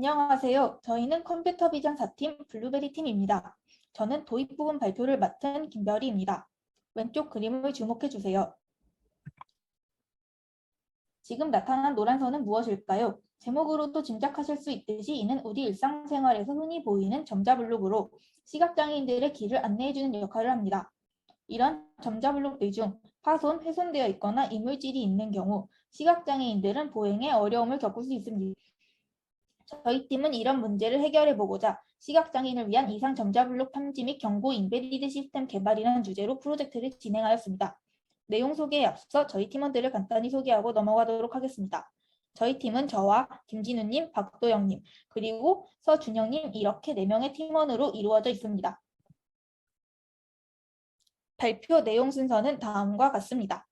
안녕하세요. 저희는 컴퓨터 비전 4팀 블루베리 팀입니다. 저는 도입 부분 발표를 맡은 김별이입니다. 왼쪽 그림을 주목해 주세요. 지금 나타난 노란 선은 무엇일까요? 제목으로도 짐작하실 수 있듯이 이는 우리 일상생활에서 흔히 보이는 점자블록으로 시각장애인들의 길을 안내해주는 역할을 합니다. 이런 점자블록들 중 파손, 훼손되어 있거나 이물질이 있는 경우 시각장애인들은 보행에 어려움을 겪을 수 있습니다. 저희 팀은 이런 문제를 해결해 보고자 시각장애인을 위한 이상 점자블록 탐지 및 경고 인베디드 시스템 개발이라는 주제로 프로젝트를 진행하였습니다. 내용 소개에 앞서 저희 팀원들을 간단히 소개하고 넘어가도록 하겠습니다. 저희 팀은 저와 김진우님, 박도영님, 그리고 서준영님 이렇게 4명의 팀원으로 이루어져 있습니다. 발표 내용 순서는 다음과 같습니다.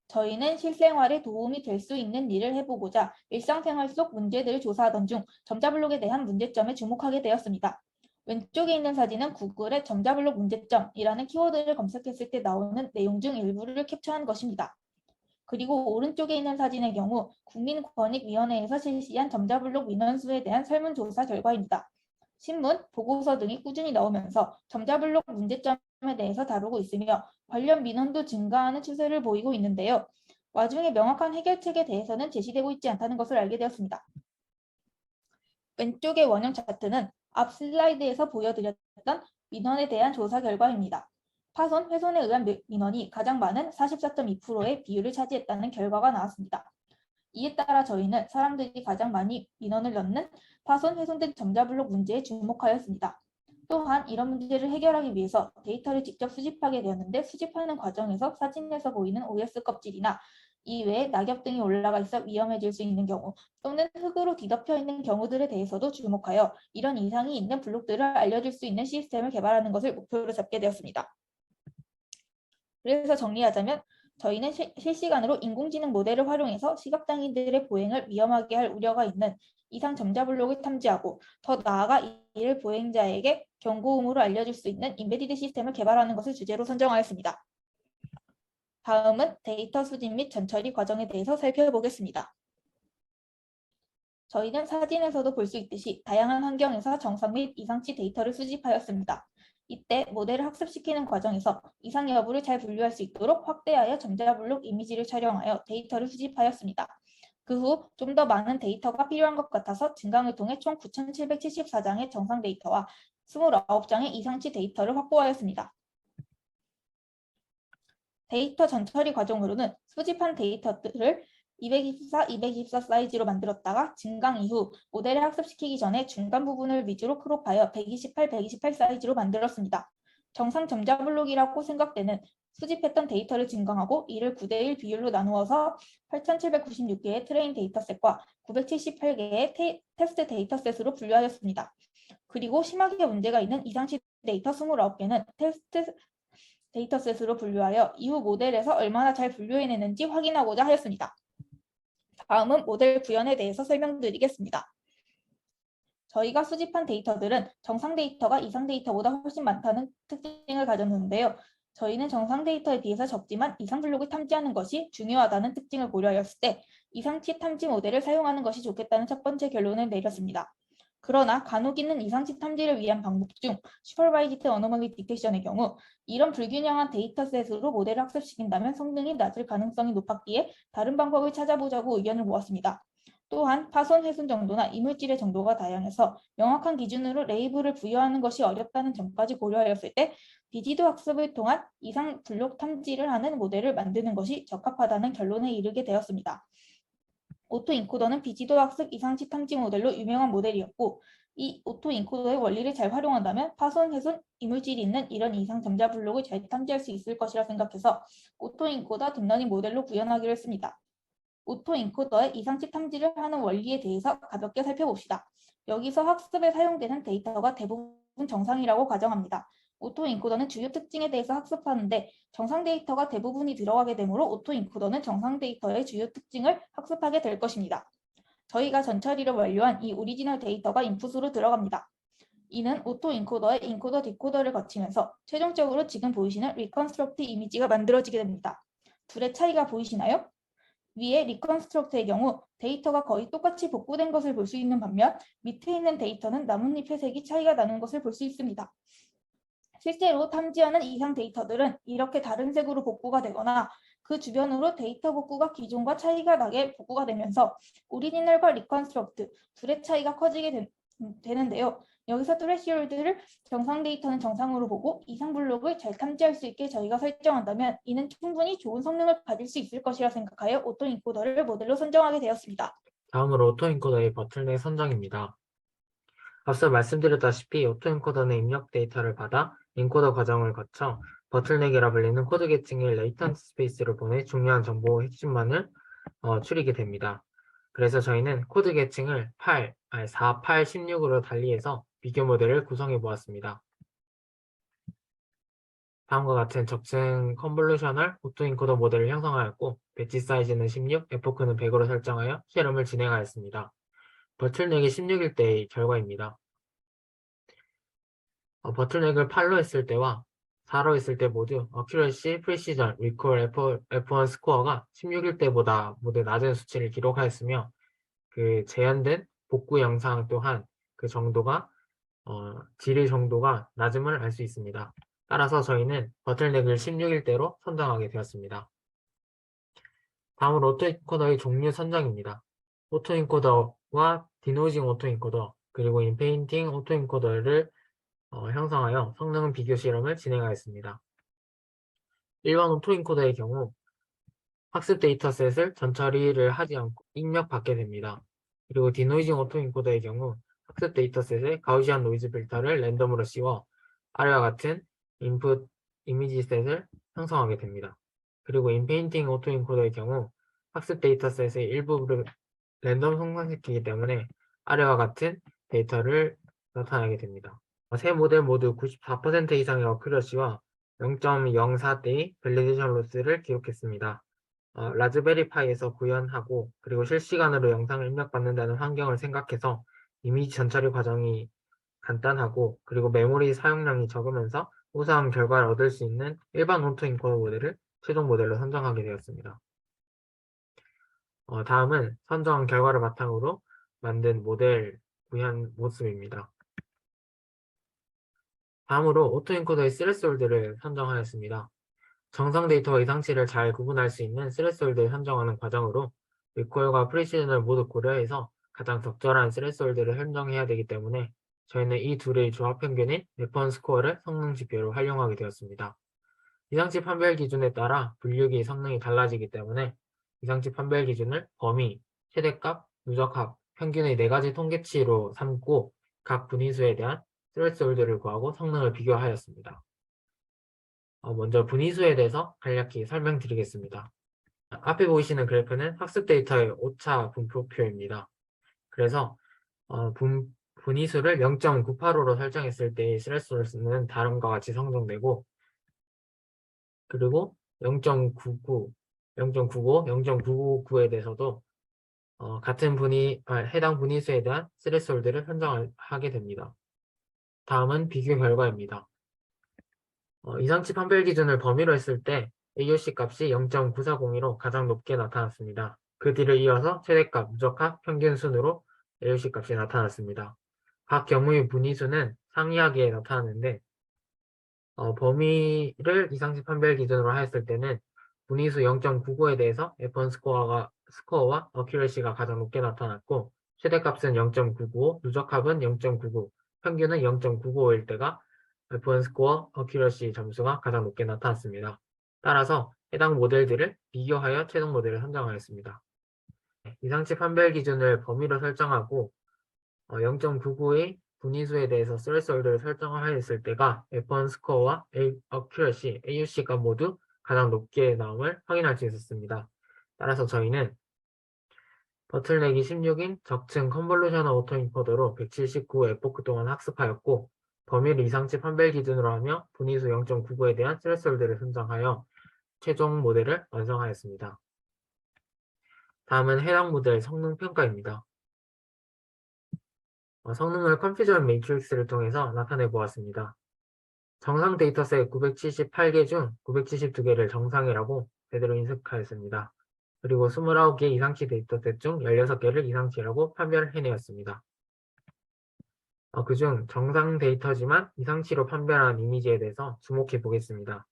저희는 실생활에 도움이 될 수 있는 일을 해보고자 일상생활 속 문제들을 조사하던 중 점자블록에 대한 문제점에 주목하게 되었습니다. 왼쪽에 있는 사진은 구글의 점자블록 문제점이라는 키워드를 검색했을 때 나오는 내용 중 일부를 캡처한 것입니다. 그리고 오른쪽에 있는 사진의 경우 국민권익위원회에서 실시한 점자블록 민원수에 대한 설문조사 결과입니다. 신문, 보고서 등이 꾸준히 나오면서 점자블록 문제점에 대해서 다루고 있으며 관련 민원도 증가하는 추세를 보이고 있는데요. 와중에 명확한 해결책에 대해서는 제시되고 있지 않다는 것을 알게 되었습니다. 왼쪽의 원형 차트는 앞 슬라이드에서 보여드렸던 민원에 대한 조사 결과입니다. 파손, 훼손에 의한 민원이 가장 많은 44.2%의 비율을 차지했다는 결과가 나왔습니다. 이에 따라 저희는 사람들이 가장 많이 민원을 넣는 파손, 훼손된 점자블록 문제에 주목하였습니다. 또한 이런 문제를 해결하기 위해서 데이터를 직접 수집하게 되었는데 수집하는 과정에서 사진에서 보이는 OS 껍질이나 이외에 낙엽 등이 올라가 있어 위험해질 수 있는 경우 또는 흙으로 뒤덮여 있는 경우들에 대해서도 주목하여 이런 이상이 있는 블록들을 알려줄 수 있는 시스템을 개발하는 것을 목표로 잡게 되었습니다. 그래서 정리하자면 저희는 실시간으로 인공지능 모델을 활용해서 시각장애인들의 보행을 위험하게 할 우려가 있는 이상 점자블록을 탐지하고 더 나아가 이를 보행자에게 경고음으로 알려줄 수 있는 인베디드 시스템을 개발하는 것을 주제로 선정하였습니다. 다음은 데이터 수집 및 전처리 과정에 대해서 살펴보겠습니다. 저희는 사진에서도 볼 수 있듯이 다양한 환경에서 정상 및 이상치 데이터를 수집하였습니다. 이때 모델을 학습시키는 과정에서 이상 여부를 잘 분류할 수 있도록 확대하여 점자블록 이미지를 촬영하여 데이터를 수집하였습니다. 그 후 좀 더 많은 데이터가 필요한 것 같아서 증강을 통해 총 9,774장의 정상 데이터와 29장의 이상치 데이터를 확보하였습니다. 데이터 전처리 과정으로는 수집한 데이터들을 224 사이즈로 만들었다가 증강 이후 모델을 학습시키기 전에 중간 부분을 위주로 크롭하여 128 사이즈로 만들었습니다. 정상 점자블록이라고 생각되는 수집했던 데이터를 증강하고 이를 9:1 비율로 나누어서 8,796개의 트레인 데이터셋과 978개의 테스트 데이터셋으로 분류하였습니다. 그리고 심하게 문제가 있는 이상치 데이터 29개는 테스트 데이터셋으로 분류하여 이후 모델에서 얼마나 잘 분류해내는지 확인하고자 하였습니다. 다음은 모델 구현에 대해서 설명드리겠습니다. 저희가 수집한 데이터들은 정상 데이터가 이상 데이터보다 훨씬 많다는 특징을 가졌는데요. 저희는 정상 데이터에 비해서 적지만 이상 블록을 탐지하는 것이 중요하다는 특징을 고려하였을 때 이상치 탐지 모델을 사용하는 것이 좋겠다는 첫 번째 결론을 내렸습니다. 그러나 간혹 있는 이상치 탐지를 위한 방법 중 슈퍼바이즈드 어노멀리 디텍션의 경우 이런 불균형한 데이터셋으로 모델을 학습시킨다면 성능이 낮을 가능성이 높았기에 다른 방법을 찾아보자고 의견을 모았습니다. 또한 파손, 훼손 정도나 이물질의 정도가 다양해서 명확한 기준으로 레이블을 부여하는 것이 어렵다는 점까지 고려하였을 때 비지도 학습을 통한 이상 블록 탐지를 하는 모델을 만드는 것이 적합하다는 결론에 이르게 되었습니다. 오토 인코더는 비지도 학습 이상치 탐지 모델로 유명한 모델이었고 이 오토 인코더의 원리를 잘 활용한다면 파손, 훼손, 이물질이 있는 이런 이상 점자 블록을 잘 탐지할 수 있을 것이라 생각해서 오토 인코더 딥러닝 모델로 구현하기로 했습니다. 오토 인코더의 이상치 탐지를 하는 원리에 대해서 가볍게 살펴봅시다. 여기서 학습에 사용되는 데이터가 대부분 정상이라고 가정합니다. 오토 인코더는 주요 특징에 대해서 학습하는데 정상 데이터가 대부분이 들어가게 되므로 오토 인코더는 정상 데이터의 주요 특징을 학습하게 될 것입니다. 저희가 전처리를 완료한 이 오리지널 데이터가 인풋으로 들어갑니다. 이는 오토 인코더의 인코더 디코더를 거치면서 최종적으로 지금 보이시는 리컨스트럭트 이미지가 만들어지게 됩니다. 둘의 차이가 보이시나요? 위에 리컨스트럭트의 경우 데이터가 거의 똑같이 복구된 것을 볼 수 있는 반면 밑에 있는 데이터는 나뭇잎의 색이 차이가 나는 것을 볼 수 있습니다. 실제로 탐지하는 이상 데이터들은 이렇게 다른 색으로 복구가 되거나 그 주변으로 데이터 복구가 기존과 차이가 나게 복구가 되면서 오리지널과 리컨스트럭트 둘의 차이가 커지게 되는데요. 여기서 트레시홀드를 정상 데이터는 정상으로 보고 이상 블록을 잘 탐지할 수 있게 저희가 설정한다면 이는 충분히 좋은 성능을 가질 수 있을 것이라 생각하여 오토인코더를 모델로 선정하게 되었습니다. 다음으로 오토인코더의 버틀넥 선정입니다. 앞서 말씀드렸다시피 오토엔코더는 입력 데이터를 받아 엔코더 과정을 거쳐 버틀넥이라 불리는 코드 계층의 레이턴트 스페이스를 보내 중요한 정보 핵심만을 추리게 됩니다. 그래서 저희는 코드 계층을 4, 8, 16으로 달리해서 비교 모델을 구성해 보았습니다. 다음과 같은 적층 컨볼루셔널 오토엔코더 모델을 형성하였고 배치 사이즈는 16, 에포크는 100으로 설정하여 실험을 진행하였습니다. 버틀넥이 16일 때의 결과입니다. 버틀넥을 8로 했을 때와 4로 했을 때 모두 어큐러시, 프리시전, 리콜, F1 스코어가 16일 때보다 모두 낮은 수치를 기록하였으며 그 재현된 복구 영상 또한 그 정도가 질의 정도가 낮음을 알 수 있습니다. 따라서 저희는 버틀넥을 16일대로 선정하게 되었습니다. 다음으로 오토인코더의 종류 선정입니다. 오토인코더와 디노이징 오토인코더 그리고 인페인팅 오토인코더를 형성하여 성능 비교 실험을 진행하였습니다. 일반 오토인코더의 경우 학습 데이터셋을 전처리를 하지 않고 입력받게 됩니다. 그리고 디노이징 오토인코더의 경우 학습 데이터셋에 가우시안 노이즈 필터를 랜덤으로 씌워 아래와 같은 인풋 이미지 셋을 형성하게 됩니다. 그리고 인페인팅 오토인코더의 경우 학습 데이터셋의 일부를 랜덤 생성시키기 때문에 아래와 같은 데이터를 나타나게 됩니다. 세 모델 모두 94% 이상의 어큐러시와 0.04대의 밸리데이션 로스를 기록했습니다. 라즈베리파이에서 구현하고 그리고 실시간으로 영상을 입력받는다는 환경을 생각해서 이미지 전처리 과정이 간단하고 그리고 메모리 사용량이 적으면서 우수한 결과를 얻을 수 있는 일반 오토인코더 모델을 최종 모델로 선정하게 되었습니다. 다음은 선정한 결과를 바탕으로 만든 모델 구현 모습입니다. 다음으로 오토엔코더의 스레스홀드를 선정하였습니다. 정상 데이터와 이상치를 잘 구분할 수 있는 스레스홀드를 선정하는 과정으로 리콜과 프리시즌을 모두 고려해서 가장 적절한 스레스홀드를 선정해야 되기 때문에 저희는 이 둘의 조합 평균인 F1 스코어를 성능 지표로 활용하게 되었습니다. 이상치 판별 기준에 따라 분류기 성능이 달라지기 때문에 이상치 판별 기준을 범위, 최대값, 누적합, 평균의 4가지 통계치로 삼고 각 분위수에 대한 스레스홀드를 구하고 성능을 비교하였습니다. 먼저 분위수에 대해서 간략히 설명드리겠습니다. 앞에 보이시는 그래프는 학습 데이터의 오차 분포표입니다. 그래서 분위수를 0.985로 설정했을 때의 스레스홀드는 다음과 같이 성정되고 그리고 0.99, 0.95, 0.999에 대해서도 같은 해당 분위수에 대한 스레스홀드를 선정하게 됩니다. 다음은 비교 결과입니다. 이상치 판별 기준을 범위로 했을 때 AOC 값이 0.9402로 가장 높게 나타났습니다. 그 뒤를 이어서 최대값, 누적합, 평균 순으로 AOC 값이 나타났습니다. 각 경우의 분위수는 상이하게 나타나는데 범위를 이상치 판별 기준으로 하였을 때는 분위수 0.99에 대해서 F1 스코어와 어큐러시가 가장 높게 나타났고 최대값은 0.995, 누적합은 0.99, 평균은 0.995일 때가 F1 스코어, 어큐러시 점수가 가장 높게 나타났습니다. 따라서 해당 모델들을 비교하여 최종 모델을 선정하였습니다. 이상치 판별 기준을 범위로 설정하고 0.99의 분위수에 대해서 스레스홀드를 설정하였을 때가 F1 스코어와 어큐러시, AUC가 모두 가장 높게 나옴을 확인할 수 있었습니다. 따라서 저희는 버틀넥이 16인 적층 컨볼루셔널 오토인코더로 179 에포크 동안 학습하였고 범위를 이상치 판별 기준으로 하며 분위수 0.99에 대한 스레스홀드를 선정하여 최종 모델을 완성하였습니다. 다음은 해당 모델 성능 평가입니다. 성능을 컨퓨전 매트릭스를 통해서 나타내 보았습니다. 정상 데이터셋 978개 중 972개를 정상이라고 제대로 인식하였습니다. 그리고 29개 이상치 데이터셋 중 16개를 이상치라고 판별해내었습니다. 그중 정상 데이터지만 이상치로 판별한 이미지에 대해서 주목해 보겠습니다.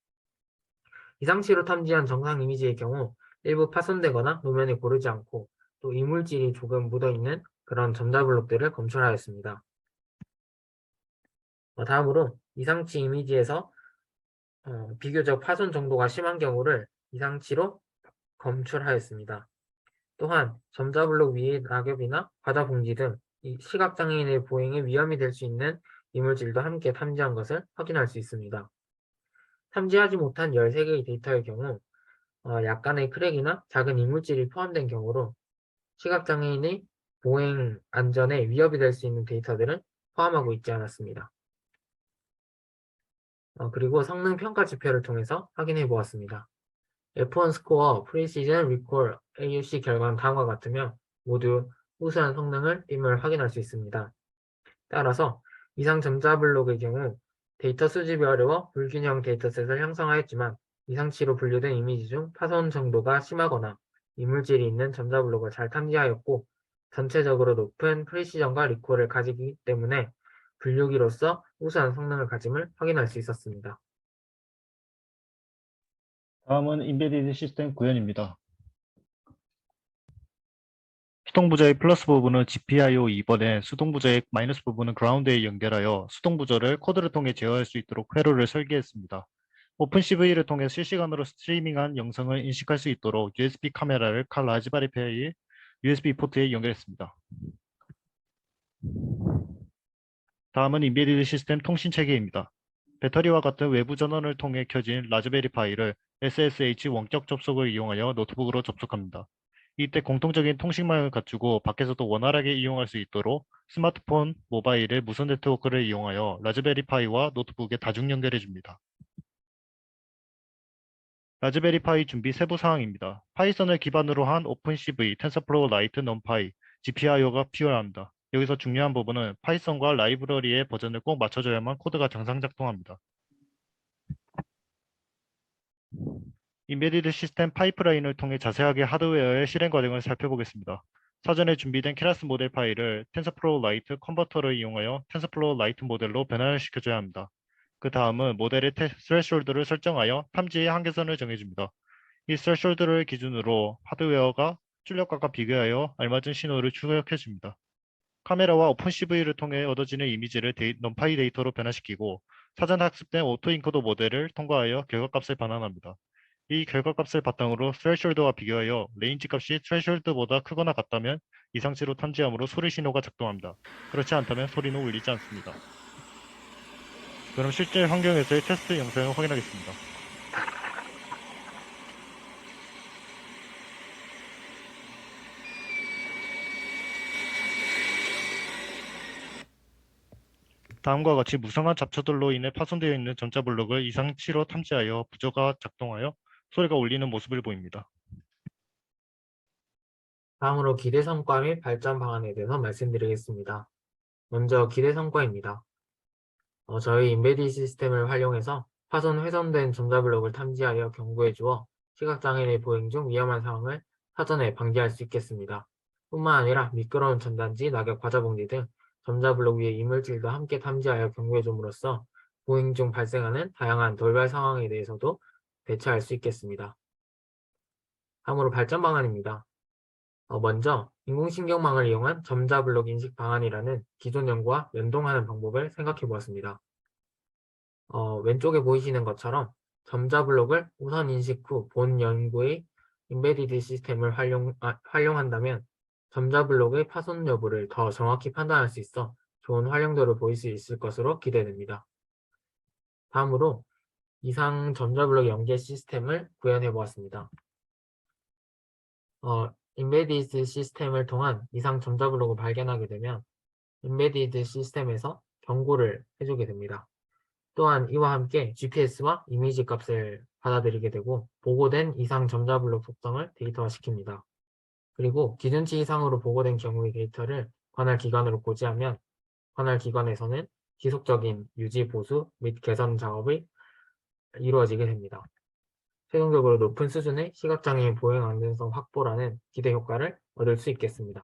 이상치로 탐지한 정상 이미지의 경우 일부 파손되거나 노면에 고르지 않고 또 이물질이 조금 묻어있는 그런 전자블록들을 검출하였습니다. 다음으로 이상치 이미지에서 비교적 파손 정도가 심한 경우를 이상치로 검출하였습니다. 또한 전자블록 위의 낙엽이나 바다 봉지 등 시각장애인의 보행에 위험이 될 수 있는 이물질도 함께 탐지한 것을 확인할 수 있습니다. 탐지하지 못한 13개의 데이터의 경우 약간의 크랙이나 작은 이물질이 포함된 경우로 시각장애인의 보행 안전에 위협이 될 수 있는 데이터들은 포함하고 있지 않았습니다. 그리고 성능 평가 지표를 통해서 확인해 보았습니다. F1 스코어, 프리시즌, 리콜, AUC 결과는 다음과 같으며 모두 우수한 성능을 임을 확인할 수 있습니다. 따라서 이상 전자블록의 경우 데이터 수집이 어려워 불균형 데이터셋을 형성하였지만 이상치로 분류된 이미지 중 파손 정도가 심하거나 이물질이 있는 전자블록을 잘 탐지하였고 전체적으로 높은 프리시전과 리콜을 가지기 때문에 분류기로서 우수한 성능을 가짐을 확인할 수 있었습니다. 다음은 인베디드 시스템 구현입니다. 수동부저의 플러스 부분은 GPIO 2번에 수동부저의 마이너스 부분은 그라운드에 연결하여 수동부저를 코드를 통해 제어할 수 있도록 회로를 설계했습니다. 오픈CV를 통해 실시간으로 스트리밍한 영상을 인식할 수 있도록 USB 카메라를 라즈베리 파이 USB 포트에 연결했습니다. 다음은 인베디드 시스템 통신 체계입니다. 배터리와 같은 외부 전원을 통해 켜진 라즈베리 파이를 SSH 원격 접속을 이용하여 노트북으로 접속합니다. 이때 공통적인 통신망을 갖추고 밖에서도 원활하게 이용할 수 있도록 스마트폰, 모바일의 무선 네트워크를 이용하여 라즈베리 파이와 노트북에 다중 연결해 줍니다. 라즈베리 파이 준비 세부 사항입니다. 파이썬을 기반으로 한 오픈CV, 텐서플로우 라이트, 넘파이, GPIO가 필요합니다. 여기서 중요한 부분은 파이썬과 라이브러리의 버전을 꼭 맞춰줘야만 코드가 정상 작동합니다. 인베디드 시스템 파이프라인을 통해 자세하게 하드웨어의 실행 과정을 살펴보겠습니다. 사전에 준비된 케라스 모델 파일을 텐서플로우 라이트 컨버터를 이용하여 텐서플로우 라이트 모델로 변환을 시켜줘야 합니다. 그 다음은 모델의 스레숄드를 설정하여 탐지의 한계선을 정해줍니다. 이 스레숄드를 기준으로 하드웨어가 출력값과 비교하여 알맞은 신호를 출력해줍니다. 카메라와 오픈CV를 통해 얻어지는 이미지를 넘파이 데이터로 변화시키고 사전 학습된 오토인코더 모델을 통과하여 결과값을 반환합니다. 이 결과값을 바탕으로 스레숄드와 비교하여 레인지 값이 스레숄드보다 크거나 같다면 이상치로 탐지함으로 소리 신호가 작동합니다. 그렇지 않다면 소리는 울리지 않습니다. 그럼 실제 환경에서의 테스트 영상을 확인하겠습니다. 다음과 같이 무성한 잡초들로 인해 파손되어 있는 전자블록을 이상치로 탐지하여 부저가 작동하여 소리가 울리는 모습을 보입니다. 다음으로 기대 성과 및 발전 방안에 대해서 말씀드리겠습니다. 먼저 기대 성과입니다. 저희 인베디드 시스템을 활용해서 파손 훼손된 전자블록을 탐지하여 경고해 주어 시각장애인의 보행 중 위험한 상황을 사전에 방지할 수 있겠습니다. 뿐만 아니라 미끄러운 전단지, 낙엽, 과자 봉지 등 전자블록 위의 이물질도 함께 탐지하여 경고해 줌으로써 보행 중 발생하는 다양한 돌발 상황에 대해서도 대처할 수 있겠습니다. 다음으로 발전 방안입니다. 먼저 인공신경망을 이용한 전자블록 인식 방안이라는 기존 연구와 연동하는 방법을 생각해 보았습니다. 왼쪽에 보이시는 것처럼 전자블록을 우선 인식 후 본 연구의 인베디드 시스템을 활용한다면 전자블록의 파손 여부를 더 정확히 판단할 수 있어 좋은 활용도를 보일 수 있을 것으로 기대됩니다. 다음으로 이상 전자블록 연계 시스템을 구현해 보았습니다. 인베디드 시스템을 통한 이상 전자블록을 발견하게 되면 인베디드 시스템에서 경고를 해주게 됩니다. 또한 이와 함께 GPS와 이미지 값을 받아들이게 되고 보고된 이상 전자블록 속성을 데이터화시킵니다. 그리고 기준치 이상으로 보고된 경우의 데이터를 관할 기관으로 고지하면 관할 기관에서는 지속적인 유지, 보수 및 개선 작업이 이루어지게 됩니다. 최종적으로 높은 수준의 시각장애인 보행 안전성 확보라는 기대 효과를 얻을 수 있겠습니다.